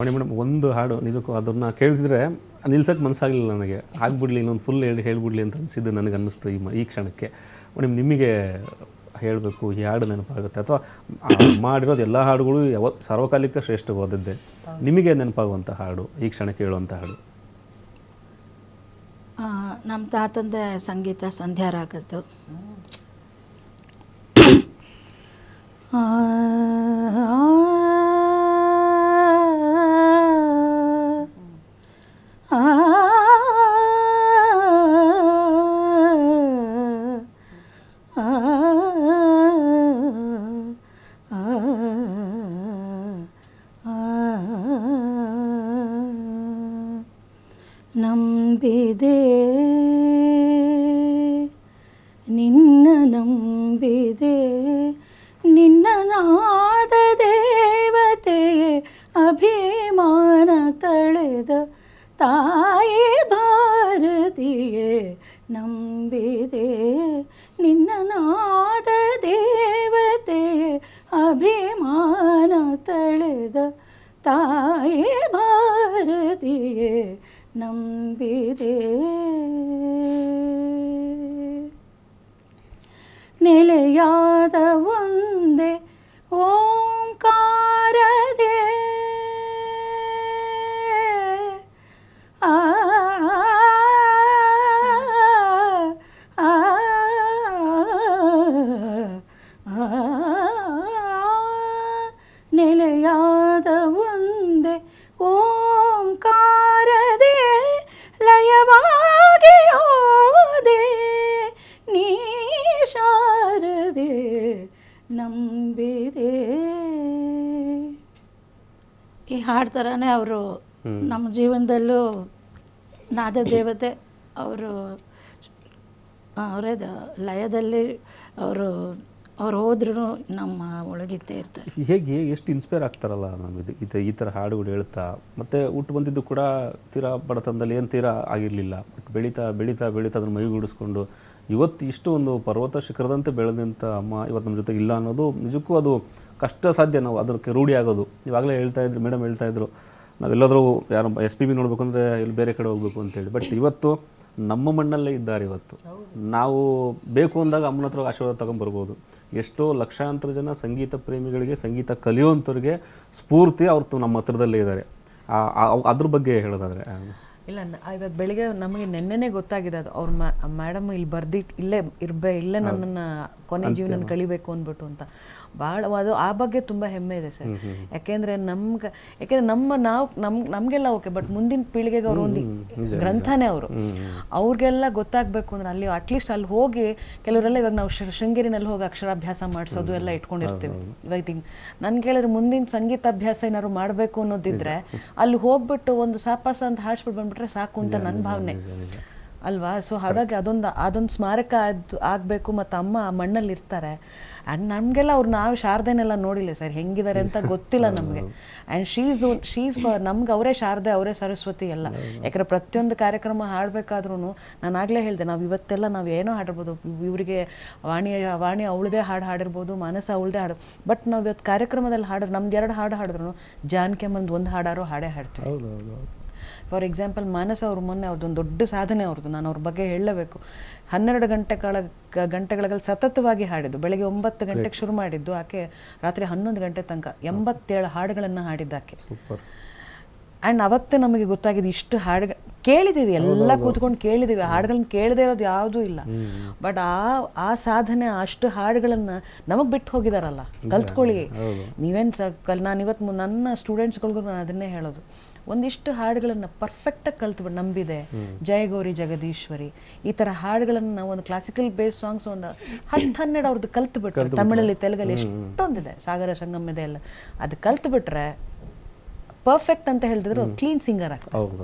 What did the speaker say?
Madam ಒಂದು ಹಾಡು ನಿಜಕ್ಕೂ ಅದನ್ನು ಕೇಳಿದ್ರೆ ನಿಲ್ಸಕ್ಕೆ ಮನಸ್ಸಾಗಲಿಲ್ಲ ನನಗೆ. ಆಗ್ಬಿಡ್ಲಿ ಇನ್ನೊಂದು ಫುಲ್ ಹೇಳ್ಬಿಡ್ಲಿ ಅಂತ ಅನಿಸಿದ್ದು ನನಗೆ ಅನ್ನಿಸ್ತು ಈ ಕ್ಷಣಕ್ಕೆ. ಮೇಡಮ್ ನಿಮಗೆ ಹೇಳಬೇಕು ಈ ಹಾಡು ನೆನಪಾಗುತ್ತೆ ಅಥವಾ ಮಾಡಿರೋದು ಎಲ್ಲ ಹಾಡುಗಳು ಸಾರ್ವಕಾಲಿಕ ಶ್ರೇಷ್ಠವಾದದ್ದೇ. ನಿಮಗೆ ನೆನಪಾಗುವಂಥ ಹಾಡು ಈ ಕ್ಷಣ ಕೇಳುವಂಥ ಹಾಡು? ನಮ್ಮ ತಾತಂದ ಸಂಗೀತ ಸಂಧ್ಯಾರಾಗದ್ದು. ನಂಬಿದೆ ನಿನ್ನ ನಂಬಿದೆ ನಿನ್ನ ನಾದ ದೇವತೆಯೇ ಅಭಿಮಾನ ತಳೆದ ತಾಯಿ ಭಾರತಿಯೇ ನಂಬಿದೆ ನಿನ್ನ ನಾದ ದೇವತೆಯೇ ಅಭಿಮಾನ ತಳೆದ ತಾಯಿ ಭಾರತಿಯೇ ನಂಬಿದೆ. ನೆಲೆಯಾದ ಒಂದೇ ಓಂಕಾರದೆ ನೆಲೆಯಾದ ಒಂದೇ ಓಂಕಾರದೆ ಲಯವಾಗಿ ಹೋದೆ ನೀ ಶಾರದೆ ನಂಬಿದೆ. ಈ ಹಾಡು ಥರನೇ ಅವರು ನಮ್ಮ ಜೀವನದಲ್ಲೂ ನಾದ ದೇವತೆ. ಅವರು ಅವರೇ ಲಯದಲ್ಲಿ ಅವರು ಹೋದ್ರೂ ನಮ್ಮ ಒಳಗಿದ್ದೇ ಇರ್ತಾರೆ. ಹೇಗೆ ಎಷ್ಟು ಇನ್ಸ್ಪೈರ್ ಆಗ್ತಾರಲ್ಲ ನಾವು ಈ ಥರ ಹಾಡುಗಳು ಹೇಳ್ತಾ. ಮತ್ತು ಹುಟ್ಟು ಬಂದಿದ್ದು ಕೂಡ ತೀರಾ ಬಡತನದಲ್ಲಿ ಏನು ತೀರಾ ಆಗಿರಲಿಲ್ಲ. ಬಟ್ ಬೆಳೀತಾ ಬೆಳೀತಾ ಬೆಳೀತಾ ಅದನ್ನು ಮೈಗೂಡಿಸ್ಕೊಂಡು ಇವತ್ತು ಇಷ್ಟು ಒಂದು ಪರ್ವತ ಶಿಖರದಂತೆ ಬೆಳೆದಂಥ ಅಮ್ಮ ಇವತ್ತು ನಮ್ಮ ಜೊತೆಗೆ ಇಲ್ಲ ಅನ್ನೋದು ನಿಜಕ್ಕೂ ಅದು ಕಷ್ಟ ಸಾಧ್ಯ. ನಾವು ಅದಕ್ಕೆ ರೂಢಿ ಆಗೋದು. ಇವಾಗಲೇ ಹೇಳ್ತಾಯಿದ್ರು ಮೇಡಮ್ ಹೇಳ್ತಾಯಿದ್ರು, ನಾವೆಲ್ಲಾದರೂ ಯಾರು SPB ನೋಡಬೇಕು ಅಂದರೆ ಇಲ್ಲಿ ಬೇರೆ ಕಡೆ ಹೋಗಬೇಕು ಅಂತೇಳಿ. ಬಟ್ ಇವತ್ತು ನಮ್ಮ ಮಣ್ಣಲ್ಲೇ ಇದ್ದಾರೆ. ಇವತ್ತು ನಾವು ಬೇಕು ಅಂದಾಗ ಅಮ್ಮನ ಹತ್ರ ಆಶೀರ್ವಾದ ತೊಗೊಂಬರ್ಬೋದು. ಎಷ್ಟೋ ಲಕ್ಷಾಂತರ ಜನ ಸಂಗೀತ ಪ್ರೇಮಿಗಳಿಗೆ, ಸಂಗೀತ ಕಲಿಯುವಂಥವ್ರಿಗೆ ಸ್ಫೂರ್ತಿ ಅವ್ರು ನಮ್ಮ ಹತ್ರದಲ್ಲೇ ಇದ್ದಾರೆ. ಅದ್ರ ಬಗ್ಗೆ ಹೇಳೋದಾದರೆ ಇಲ್ಲ, ಇವತ್ತು ಬೆಳಿಗ್ಗೆ ನಮಗೆ ನೆನ್ನೆನೇ ಗೊತ್ತಾಗಿದೆ ಅದು. ಅವ್ರ ಮೇಡಮ್ ಇಲ್ಲಿ ಬರ್ದಿಟ್ಟು ಇಲ್ಲೇ ನನ್ನನ್ನು ಕೊನೆ ಜೀವನ ಕಳಿಬೇಕು ಅಂದ್ಬಿಟ್ಟು ಅಂತ. ಭಾಳ ಅದು ಆ ಬಗ್ಗೆ ತುಂಬ ಹೆಮ್ಮೆ ಇದೆ ಸರ್. ಯಾಕೆಂದರೆ ನಮಗೆಲ್ಲ ಓಕೆ, ಬಟ್ ಮುಂದಿನ ಪೀಳಿಗೆಗೆ ಅವರು ಒಂದು ಗ್ರಂಥನೇ ಅವರು. ಅವ್ರಿಗೆಲ್ಲ ಗೊತ್ತಾಗಬೇಕು ಅಂದ್ರೆ ಅಲ್ಲಿ ಅಟ್ಲೀಸ್ಟ್ ಅಲ್ಲಿ ಹೋಗಿ ಕೆಲವರೆಲ್ಲ ಇವಾಗ ನಾವು ಶೃಂಗೇರಿನಲ್ಲಿ ಹೋಗಿ ಅಕ್ಷರಾಭ್ಯಾಸ ಮಾಡಿಸೋದು ಎಲ್ಲ ಇಟ್ಕೊಂಡಿರ್ತೀವಿ. ಇವಾಗ ನನ್ಗೆ ಕೇಳಿದ್ರೆ ಮುಂದಿನ ಸಂಗೀತಾಭ್ಯಾಸ ಏನಾದ್ರು ಮಾಡಬೇಕು ಅನ್ನೋದಿದ್ರೆ ಅಲ್ಲಿ ಹೋಗ್ಬಿಟ್ಟು ಒಂದು ಸಾಪಾಸ ಅಂತ ಹಾಡ್ಸ್ಬಿಟ್ಟು ಬಂದ್ಬಿಟ್ರೆ ಸಾಕು ಅಂತ ನನ್ನ ಭಾವನೆ ಅಲ್ವಾ. ಸೊ ಹಾಗಾಗಿ ಅದೊಂದು ಸ್ಮಾರಕ ಆಗಬೇಕು. ಮತ್ತು ಅಮ್ಮ ಆ ಮಣ್ಣಲ್ಲಿ ಇರ್ತಾರೆ. ಆ್ಯಂಡ್ ನಮಗೆಲ್ಲ ನಾವು ಶಾರದೆನೆಲ್ಲ ನೋಡಿಲ್ಲ ಸರ್, ಹೆಂಗಿದ್ದಾರೆ ಅಂತ ಗೊತ್ತಿಲ್ಲ ನಮಗೆ. ಆ್ಯಂಡ್ ಶೀಸ್ ನಮ್ಗೆ ಅವರೇ ಶಾರದೆ, ಅವರೇ ಸರಸ್ವತಿ ಎಲ್ಲ. ಯಾಕಂದರೆ ಪ್ರತಿಯೊಂದು ಕಾರ್ಯಕ್ರಮ ಹಾಡಬೇಕಾದ್ರೂ ನಾನು ಆಗಲೇ ಹೇಳಿದೆ, ನಾವು ಇವತ್ತೆಲ್ಲ ನಾವು ಏನೋ ಹಾಡಿರ್ಬೋದು. ಇವರಿಗೆ ವಾಣಿ ಅವಳದೇ ಹಾಡಿರ್ಬೋದು, ಮಾನಸ ಅವಳದೇ ಹಾಡು. ಬಟ್ ನಾವು ಇವತ್ತು ಕಾರ್ಯಕ್ರಮದಲ್ಲಿ ನಮ್ದು 2 ಹಾಡು ಹಾಡಿದ್ರು ಜಾನಕಿ ಅಮ್ಮಂದು ಒಂದು ಹಾಡಾರೋ ಹಾಡೇ ಹಾಡ್ತೀವಿ. ಫಾರ್ ಎಕ್ಸಾಂಪಲ್ ಮಾನಸ ಅವ್ರ ಮೊನ್ನೆ ಅವ್ರದ್ದೊಂದು ದೊಡ್ಡ ಸಾಧನೆ ಅವ್ರದ್ದು. ನಾನು ಅವ್ರ ಬಗ್ಗೆ ಹೇಳಲೇಬೇಕು. 12 ಗಂಟೆಗಳಲ್ಲಿ ಸತತವಾಗಿ ಹಾಡಿದ್ದು. ಬೆಳಗ್ಗೆ 9 ಗಂಟೆಗೆ ಶುರು ಮಾಡಿದ್ದು ಆಕೆ ರಾತ್ರಿ 11 ಗಂಟೆ ತನಕ 87 ಹಾಡುಗಳನ್ನು ಹಾಡಿದ್ದಾಕೆ. ಆ್ಯಂಡ್ ಅವತ್ತೇ ನಮಗೆ ಗೊತ್ತಾಗಿದೆ ಇಷ್ಟು ಹಾಡುಗಳು ಕೇಳಿದ್ದೀವಿ, ಎಲ್ಲ ಕೂತ್ಕೊಂಡು ಕೇಳಿದ್ದೀವಿ. ಹಾಡುಗಳನ್ನ ಕೇಳದೇ ಇರೋದು ಯಾವುದೂ ಇಲ್ಲ. ಬಟ್ ಆ ಸಾಧನೆ, ಅಷ್ಟು ಹಾಡುಗಳನ್ನು ನಮಗೆ ಬಿಟ್ಟು ಹೋಗಿದಾರಲ್ಲ, ಕಲ್ತ್ಕೊಳ್ಳಿ ನೀವೇನು ನಾನು ಇವತ್ತು ನನ್ನ ಸ್ಟೂಡೆಂಟ್ಸ್ಗಳಿಗೂ ನಾನು ಅದನ್ನೇ ಹೇಳೋದು. ಒಂದಿಷ್ಟು ಹಾಡುಗಳನ್ನು ಪರ್ಫೆಕ್ಟಾಗಿ ಕಲ್ತ್ಬಿಟ್ಟು ನಂಬಿದೆ, ಜಯ ಗೌರಿ ಜಗದೀಶ್ವರಿ, ಈ ಥರ ಹಾಡುಗಳನ್ನು ನಾವು ಒಂದು ಕ್ಲಾಸಿಕಲ್ ಬೇಸ್ ಸಾಂಗ್ಸ್ ಒಂದು 10-12 ಅವ್ರದ್ದು ಕಲ್ತ್ಬಿಟ್ರೆ, ತಮಿಳಲ್ಲಿ ತೆಲುಗಲ್ಲಿ ಎಷ್ಟೊಂದಿದೆ, ಸಾಗರ ಸಂಗಮ ಇದೆ ಎಲ್ಲ, ಅದು ಕಲ್ತ್ಬಿಟ್ರೆ ಪರ್ಫೆಕ್ಟ್ ಅಂತ ಹೇಳಿದ್ರು ಕ್ಲೀನ್ ಸಿಂಗರ್ ಆಗ್ತದೆ.